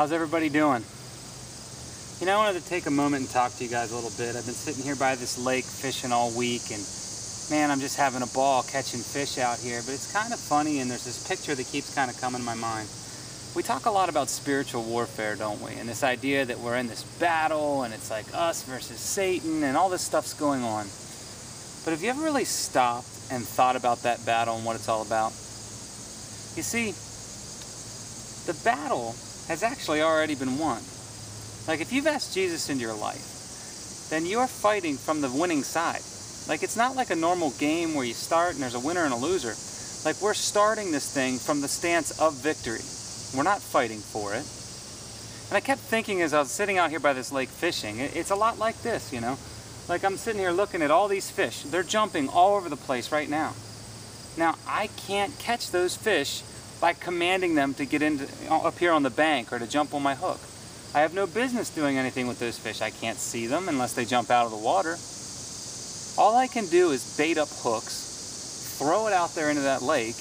How's everybody doing? You know, I wanted to take a moment and talk to you guys a little bit. I've been sitting here by this lake fishing all week, and man, I'm just having a ball catching fish out here. But it's kind of funny, and there's this picture that keeps kind of coming to my mind. We talk a lot about spiritual warfare, don't we? And this idea that we're in this battle, and it's like us versus Satan, and all this stuff's going on. But have you ever really stopped and thought about that battle and what it's all about? You see, the battle has actually already been won. Like, if you've asked Jesus into your life, then you're fighting from the winning side. Like, it's not like a normal game where you start and there's a winner and a loser. Like, we're starting this thing from the stance of victory. We're not fighting for it. And I kept thinking as I was sitting out here by this lake fishing, it's a lot like this, you know? Like, I'm sitting here looking at all these fish. They're jumping all over the place right now. Now, I can't catch those fish by commanding them to get up here on the bank or to jump on my hook. I have no business doing anything with those fish. I can't see them unless they jump out of the water. All I can do is bait up hooks, throw it out there into that lake,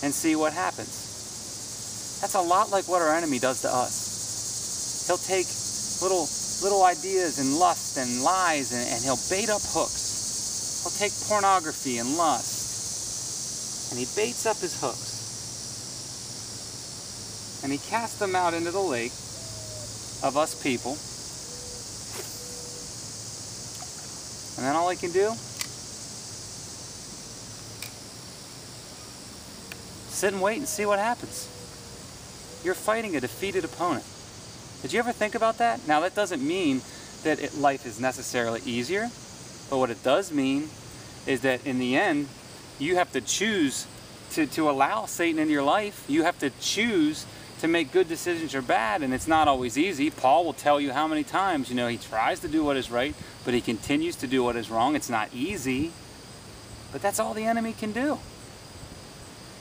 and see what happens. That's a lot like what our enemy does to us. He'll take little ideas and lust and lies, and he'll bait up hooks. He'll take pornography and lust, and he baits up his hooks. And he casts them out into the lake of us people. And then all I can do, sit and wait and see what happens. You're fighting a defeated opponent. Did you ever think about that? Now, that doesn't mean that life is necessarily easier, but what it does mean is that in the end, you have to choose to allow Satan into your life. You have to choose to make good decisions or bad, and it's not always easy. Paul will tell you how many times, you know, he tries to do what is right, but he continues to do what is wrong. It's not easy, but that's all the enemy can do.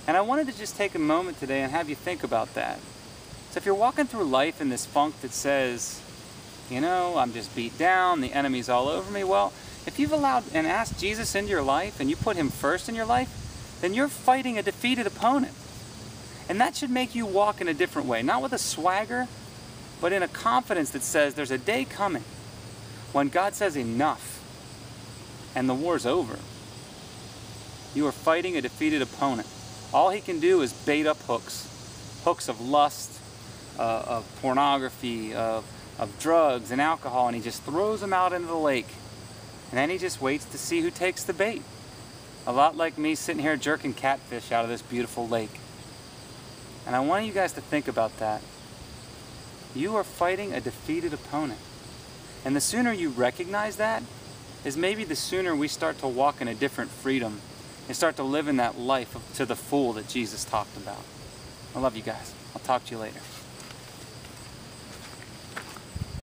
And I wanted to just take a moment today and have you think about that. So if you're walking through life in this funk that says, you know, I'm just beat down, the enemy's all over me, well, if you've allowed and asked Jesus into your life and you put him first in your life, then you're fighting a defeated opponent. And that should make you walk in a different way, not with a swagger, but in a confidence that says there's a day coming when God says enough and the war's over. You are fighting a defeated opponent. All he can do is bait up hooks of lust, of pornography, of drugs and alcohol, and he just throws them out into the lake. And then he just waits to see who takes the bait. A lot like me sitting here jerking catfish out of this beautiful lake. And I want you guys to think about that. You are fighting a defeated opponent. And the sooner you recognize that, is maybe the sooner we start to walk in a different freedom and start to live in that life to the full that Jesus talked about. I love you guys. I'll talk to you later.